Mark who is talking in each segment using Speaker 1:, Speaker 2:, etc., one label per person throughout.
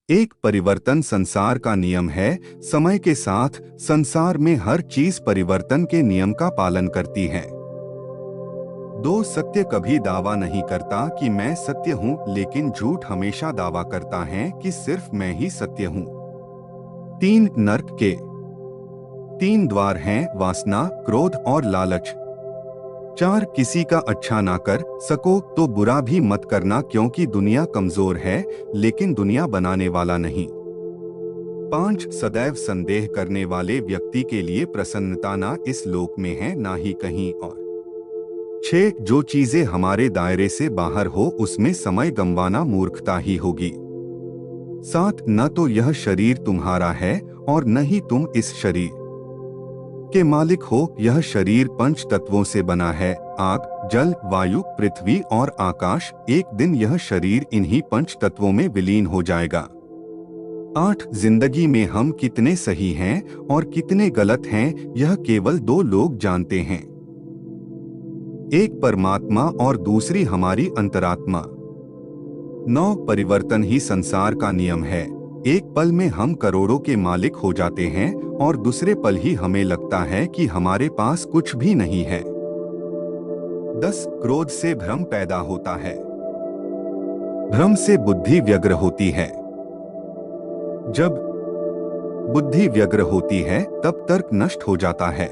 Speaker 1: एक परिवर्तन संसार का नियम है। समय के साथ संसार में हर चीज परिवर्तन के नियम का पालन करती है। दो, सत्य कभी दावा नहीं करता कि मैं सत्य हूँ, लेकिन झूठ हमेशा दावा करता है कि सिर्फ मैं ही सत्य हूँ। 3, नर्क के 3 द्वार हैं, वासना, क्रोध और लालच। 4, किसी का अच्छा ना कर सको तो बुरा भी मत करना, क्योंकि दुनिया कमजोर है लेकिन दुनिया बनाने वाला नहीं। 5, सदैव संदेह करने वाले व्यक्ति के लिए प्रसन्नता ना इस लोक में है ना ही कहीं और। 6, जो चीजें हमारे दायरे से बाहर हो उसमें समय गंवाना मूर्खता ही होगी। 7, न तो यह शरीर तुम्हारा है और न ही तुम इस शरीर के मालिक हो। यह शरीर 5 तत्वों से बना है, आग, जल, वायु, पृथ्वी और आकाश। एक दिन यह शरीर इन्हीं 5 तत्वों में विलीन हो जाएगा। 8, जिंदगी में हम कितने सही हैं और कितने गलत हैं यह केवल 2 लोग जानते हैं, एक परमात्मा और दूसरी हमारी अंतरात्मा। 9, परिवर्तन ही संसार का नियम है। एक पल में हम करोड़ों के मालिक हो जाते हैं और दूसरे पल ही हमें लगता है कि हमारे पास कुछ भी नहीं है। 10, क्रोध से भ्रम पैदा होता है, भ्रम से बुद्धि व्यग्र होती है। जब बुद्धि व्यग्र होती है तब तर्क नष्ट हो जाता है।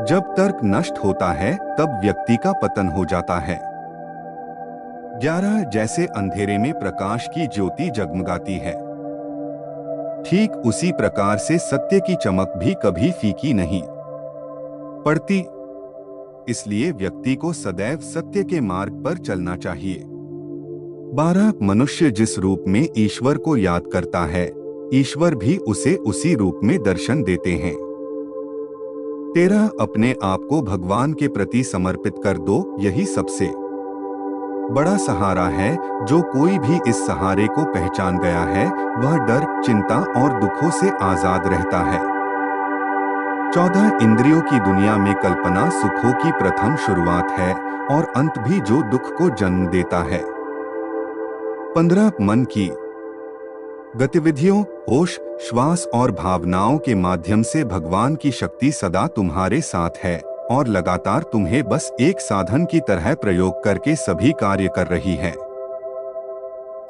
Speaker 1: जब तर्क नष्ट होता है तब व्यक्ति का पतन हो जाता है। 11, जैसे अंधेरे में प्रकाश की ज्योति जगमगाती है, ठीक उसी प्रकार से सत्य की चमक भी कभी फीकी नहीं पड़ती। इसलिए व्यक्ति को सदैव सत्य के मार्ग पर चलना चाहिए। 12, मनुष्य जिस रूप में ईश्वर को याद करता है, ईश्वर भी उसे उसी रूप में दर्शन देते हैं। 13, अपने आप को भगवान के प्रति समर्पित कर दो, यही सबसे बड़ा सहारा है। जो कोई भी इस सहारे को पहचान गया है वह डर, चिंता और दुखों से आजाद रहता है। 14, इंद्रियों की दुनिया में कल्पना सुखों की प्रथम शुरुआत है और अंत भी जो दुख को जन्म देता है। 15, मन की गतिविधियों, होश, श्वास और भावनाओं के माध्यम से भगवान की शक्ति सदा तुम्हारे साथ है और लगातार तुम्हें बस एक साधन की तरह प्रयोग करके सभी कार्य कर रही है।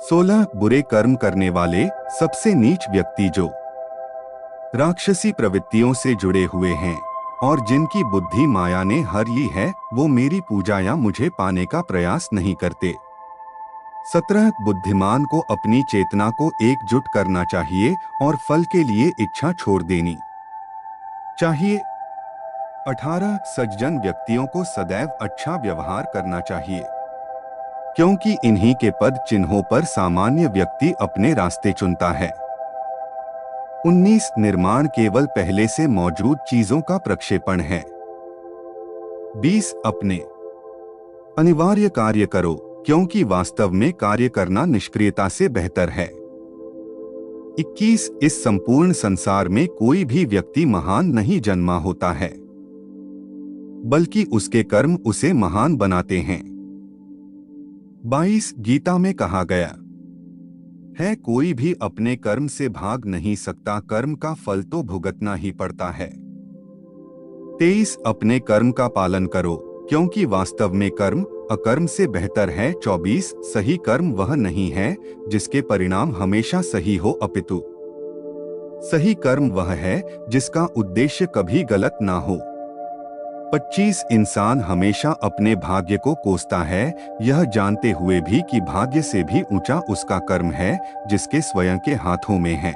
Speaker 1: 16, बुरे कर्म करने वाले, सबसे नीच व्यक्ति जो राक्षसी प्रवृत्तियों से जुड़े हुए हैं और जिनकी बुद्धि माया ने हर ली है, वो मेरी पूजा या मुझे पाने का प्रयास नहीं करते। 17, बुद्धिमान को अपनी चेतना को एकजुट करना चाहिए और फल के लिए इच्छा छोड़ देनी चाहिए। 18, सज्जन व्यक्तियों को सदैव अच्छा व्यवहार करना चाहिए, क्योंकि इन्हीं के पद चिन्हों पर सामान्य व्यक्ति अपने रास्ते चुनता है। 19, निर्माण केवल पहले से मौजूद चीजों का प्रक्षेपण है। 20, अपने अनिवार्य कार्य करो, क्योंकि वास्तव में कार्य करना निष्क्रियता से बेहतर है। 21, इस संपूर्ण संसार में कोई भी व्यक्ति महान नहीं जन्मा होता है, बल्कि उसके कर्म उसे महान बनाते हैं। 22, गीता में कहा गया है, कोई भी अपने कर्म से भाग नहीं सकता, कर्म का फल तो भुगतना ही पड़ता है। 23, अपने कर्म का पालन करो, क्योंकि वास्तव में कर्म अकर्म से बेहतर है। 24, सही कर्म वह नहीं है जिसके परिणाम हमेशा सही हो, अपितु सही कर्म वह है जिसका उद्देश्य कभी गलत ना हो। 25, इंसान हमेशा अपने भाग्य को कोसता है, यह जानते हुए भी कि भाग्य से भी ऊंचा उसका कर्म है जिसके स्वयं के हाथों में है।